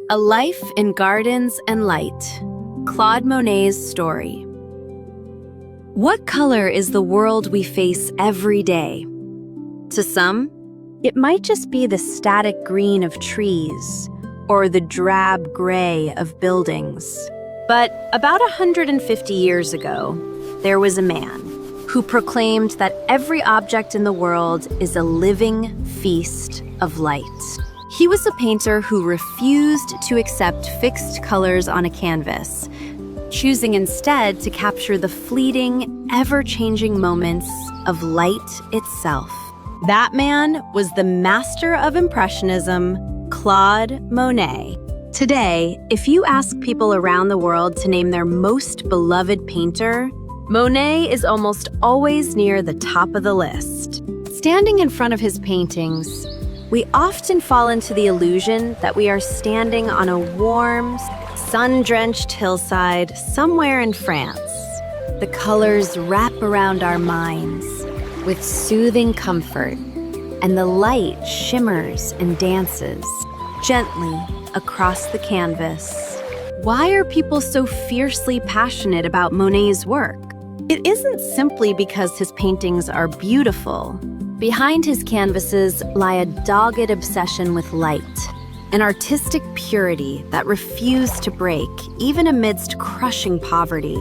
A Life in Gardens and Light. Claude Monet's story. What color is the world we face every day? To some, it might just be the static green of trees or the drab gray of buildings. But about 150 years ago, there was a man who proclaimed that every object in the world is a living feast of light. He was a painter who refused to accept fixed colors on a canvas, choosing instead to capture the fleeting, ever-changing moments of light itself. That man was the master of Impressionism, Claude Monet. Today, if you ask people around the world to name their most beloved painter, Monet is almost always near the top of the list. Standing in front of his paintings, we often fall into the illusion that we are standing on a warm, sun-drenched hillside somewhere in France. The colors wrap around our minds with soothing comfort, and the light shimmers and dances gently across the canvas. Why are people so fiercely passionate about Monet's work? It isn't simply because his paintings are beautiful. Behind his canvases lie a dogged obsession with light, an artistic purity that refused to break even amidst crushing poverty,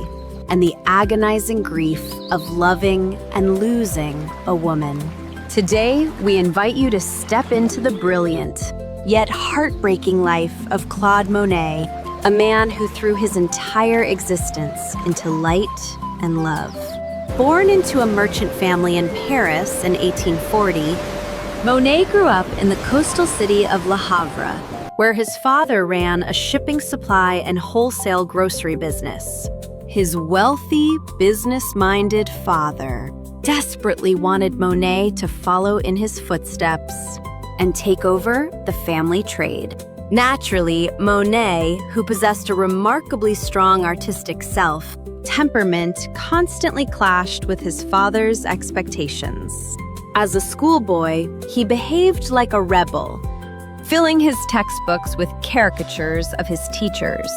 and the agonizing grief of loving and losing a woman. Today, we invite you to step into the brilliant, yet heartbreaking life of Claude Monet, a man who threw his entire existence into light and love. Born into a merchant family in Paris in 1840, Monet grew up in the coastal city of Le Havre, where his father ran a shipping supply and wholesale grocery business. His wealthy, business-minded father desperately wanted Monet to follow in his footsteps and take over the family trade. Naturally, Monet, who possessed a remarkably strong artistic temperament, constantly clashed with his father's expectations. As a schoolboy, he behaved like a rebel, filling his textbooks with caricatures of his teachers.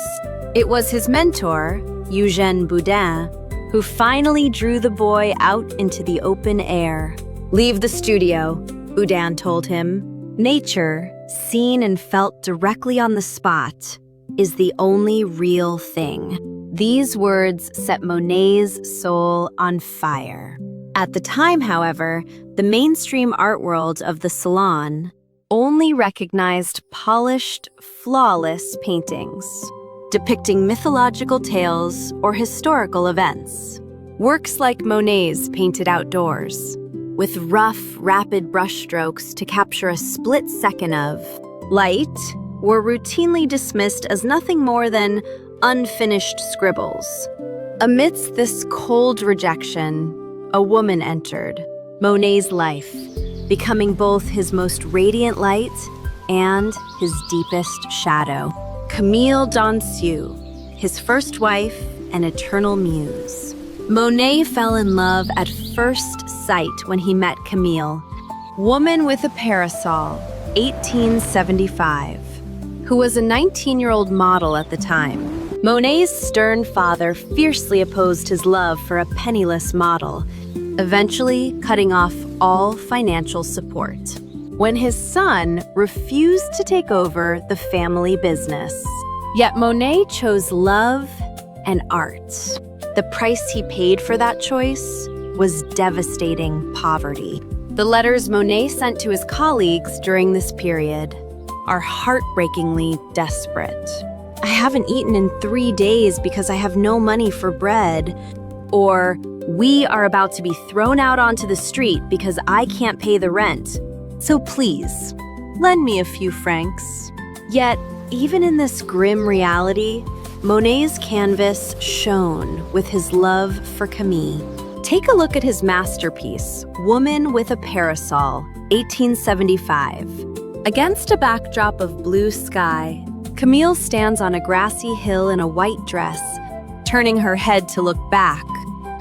It was his mentor, Eugène Boudin, who finally drew the boy out into the open air. "Leave the studio," Boudin told him. "Nature, seen and felt directly on the spot, is the only real thing." These words set Monet's soul on fire. At the time, however, the mainstream art world of the Salon only recognized polished, flawless paintings, depicting mythological tales or historical events. Works like Monet's painted outdoors, with rough, rapid brushstrokes to capture a split second of light, were routinely dismissed as nothing more than unfinished scribbles. Amidst this cold rejection, a woman entered Monet's life, becoming both his most radiant light and his deepest shadow. Camille, his first wife and eternal muse. Monet fell in love at first sight when he met Camille, Woman with a Parasol, 1875, who was a 19-year-old model at the time. Monet's stern father fiercely opposed his love for a penniless model, eventually cutting off all financial support when his son refused to take over the family business. Yet Monet chose love and art. The price he paid for that choice was devastating poverty. The letters Monet sent to his colleagues during this period are heartbreakingly desperate. "I haven't eaten in 3 days because I have no money for bread," or "We are about to be thrown out onto the street because I can't pay the rent. So please, lend me a few francs." Yet, even in this grim reality, Monet's canvas shone with his love for Camille. Take a look at his masterpiece, Woman with a Parasol, 1875. Against a backdrop of blue sky, Camille stands on a grassy hill in a white dress, turning her head to look back.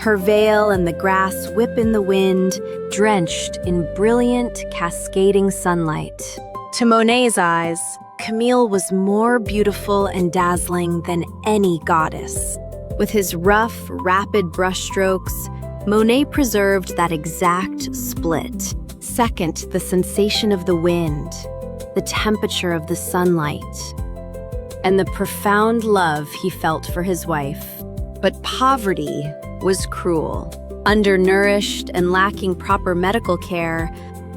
Her veil and the grass whip in the wind, drenched in brilliant, cascading sunlight. To Monet's eyes, Camille was more beautiful and dazzling than any goddess. With his rough, rapid brushstrokes, Monet preserved that exact split. Second, the sensation of the wind, the temperature of the sunlight, and the profound love he felt for his wife. But poverty was cruel. Undernourished and lacking proper medical care,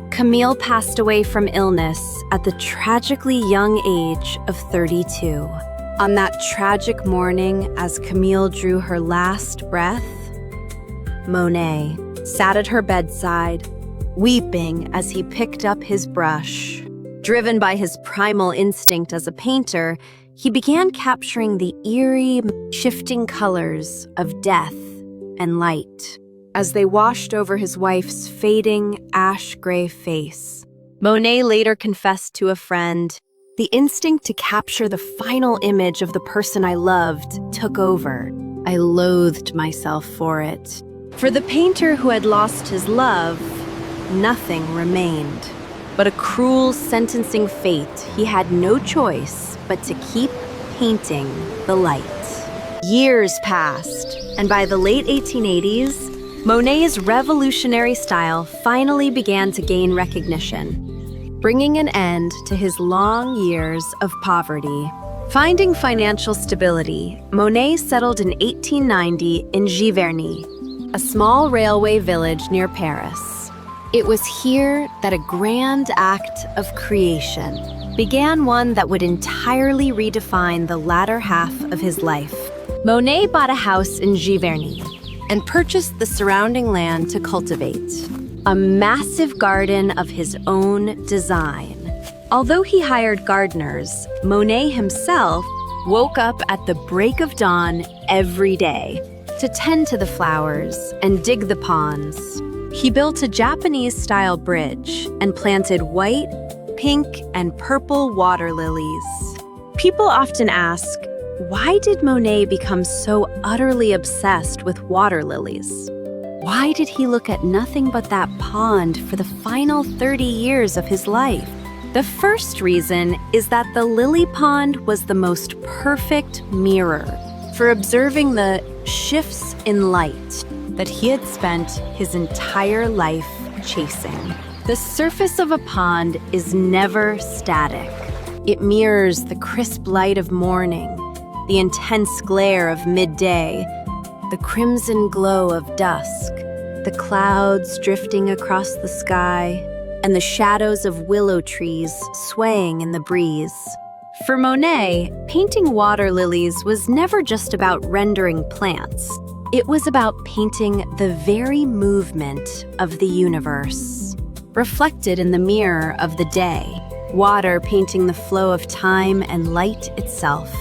Camille passed away from illness at the tragically young age of 32. On that tragic morning, as Camille drew her last breath, Monet sat at her bedside, weeping as he picked up his brush. Driven by his primal instinct as a painter, he began capturing the eerie, shifting colors of death and light as they washed over his wife's fading, ash-gray face. Monet later confessed to a friend, "The instinct to capture the final image of the person I loved took over. I loathed myself for it." For the painter who had lost his love, nothing remained but a cruel sentencing fate. He had no choice but to keep painting the light. Years passed, and by the late 1880s, Monet's revolutionary style finally began to gain recognition, bringing an end to his long years of poverty. Finding financial stability, Monet settled in 1890 in Giverny, a small railway village near Paris. It was here that a grand act of creation began, one that would entirely redefine the latter half of his life. Monet bought a house in Giverny and purchased the surrounding land to cultivate a massive garden of his own design. Although he hired gardeners, Monet himself woke up at the break of dawn every day to tend to the flowers and dig the ponds. He built a Japanese-style bridge and planted white, pink, and purple water lilies. People often ask, why did Monet become so utterly obsessed with water lilies? Why did he look at nothing but that pond for the final 30 years of his life? The first reason is that the lily pond was the most perfect mirror for observing the shifts in light that he had spent his entire life chasing. The surface of a pond is never static. It mirrors the crisp light of morning, the intense glare of midday, the crimson glow of dusk, the clouds drifting across the sky, and the shadows of willow trees swaying in the breeze. For Monet, painting water lilies was never just about rendering plants. It was about painting the very movement of the universe, reflected in the mirror of the day, water painting the flow of time and light itself.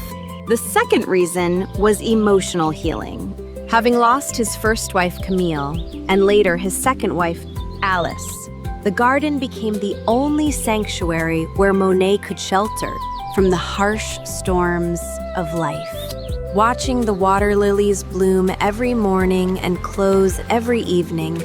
The second reason was emotional healing. Having lost his first wife, Camille, and later his second wife, Alice, the garden became the only sanctuary where Monet could shelter from the harsh storms of life. Watching the water lilies bloom every morning and close every evening,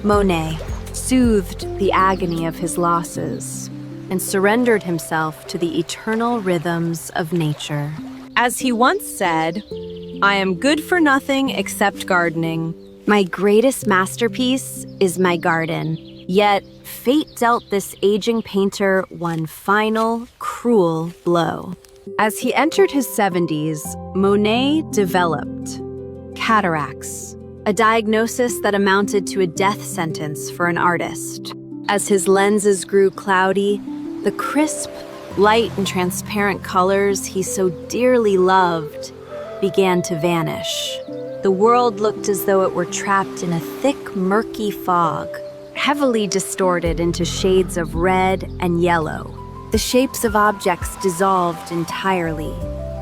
Monet soothed the agony of his losses and surrendered himself to the eternal rhythms of nature. As he once said, "I am good for nothing except gardening. My greatest masterpiece is my garden." Yet, fate dealt this aging painter one final, cruel blow. As he entered his 70s, Monet developed cataracts, a diagnosis that amounted to a death sentence for an artist. As his lenses grew cloudy, the crisp, light and transparent colors he so dearly loved began to vanish. The world looked as though it were trapped in a thick, murky fog, heavily distorted into shades of red and yellow. The shapes of objects dissolved entirely.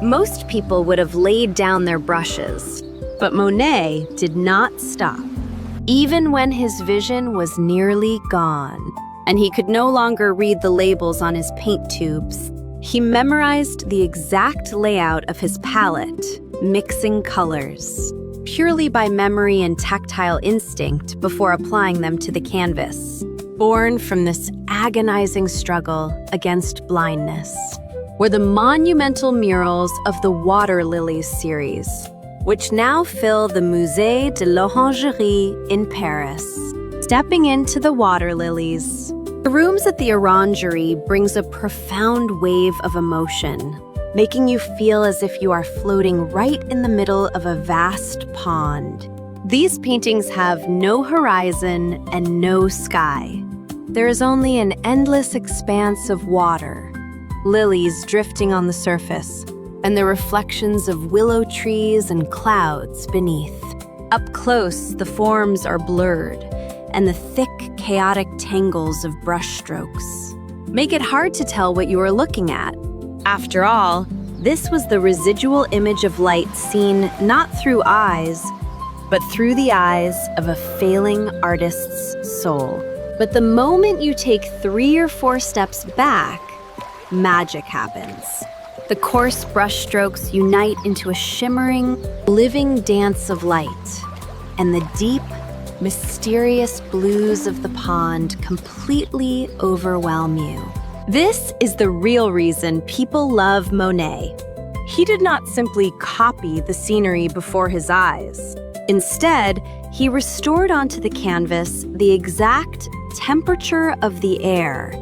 Most people would have laid down their brushes, but Monet did not stop. Even when his vision was nearly gone, and he could no longer read the labels on his paint tubes, he memorized the exact layout of his palette, mixing colors, purely by memory and tactile instinct before applying them to the canvas, born from this agonizing struggle against blindness. were the monumental murals of the Water Lilies series, which now fill the Musée de l'Orangerie in Paris. Stepping into the water lilies, the rooms at the Orangerie brings a profound wave of emotion, making you feel as if you are floating right in the middle of a vast pond. These paintings have no horizon and no sky. There is only an endless expanse of water, lilies drifting on the surface, and the reflections of willow trees and clouds beneath. Up close, the forms are blurred, and the thick, chaotic tangles of brushstrokes make it hard to tell what you are looking at. After all, this was the residual image of light seen not through eyes, but through the eyes of a failing artist's soul. But the moment you take 3 or 4 steps back, magic happens. The coarse brushstrokes unite into a shimmering, living dance of light, and the deep, mysterious blues of the pond completely overwhelm you. This is the real reason people love Monet. He did not simply copy the scenery before his eyes. Instead, he restored onto the canvas the exact temperature of the air,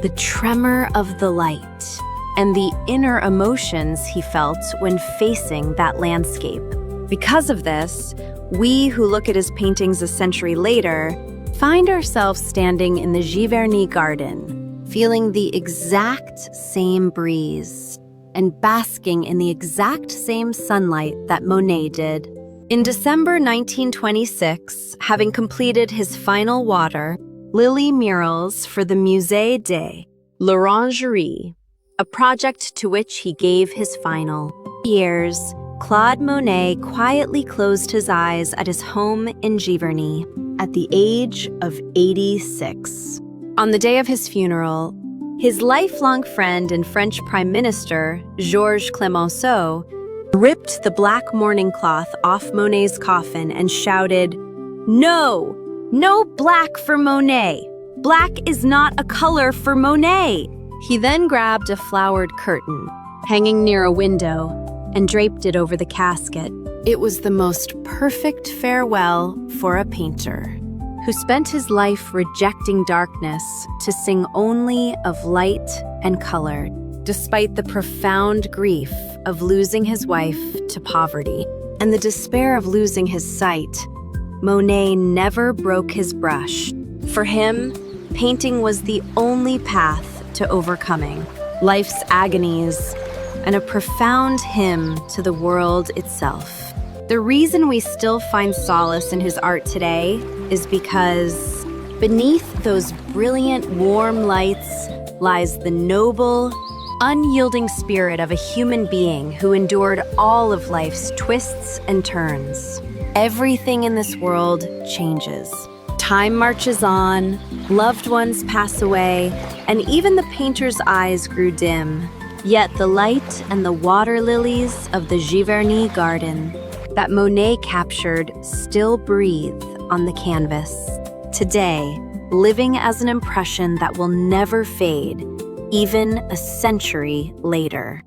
the tremor of the light, and the inner emotions he felt when facing that landscape. Because of this, we who look at his paintings a century later find ourselves standing in the Giverny garden, feeling the exact same breeze and basking in the exact same sunlight that Monet did. In December 1926, having completed his final water lily murals for the Musée de l'Orangerie, a project to which he gave his final years, Claude Monet quietly closed his eyes at his home in Giverny at the age of 86. On the day of his funeral, his lifelong friend and French Prime Minister, Georges Clemenceau, ripped the black mourning cloth off Monet's coffin and shouted, "No! No black for Monet! Black is not a color for Monet!" He then grabbed a flowered curtain, hanging near a window, and draped it over the casket. It was the most perfect farewell for a painter who spent his life rejecting darkness to sing only of light and color, despite the profound grief of losing his wife to poverty and the despair of losing his sight. Monet never broke his brush. For him, painting was the only path to overcoming life's agonies and a profound hymn to the world itself. The reason we still find solace in his art today is because beneath those brilliant, warm lights lies the noble, unyielding spirit of a human being who endured all of life's twists and turns. Everything in this world changes. Time marches on, loved ones pass away, and even the painter's eyes grew dim. Yet the light and the water lilies of the Giverny garden that Monet captured still breathe on the canvas. Today, living as an impression that will never fade, even a century later.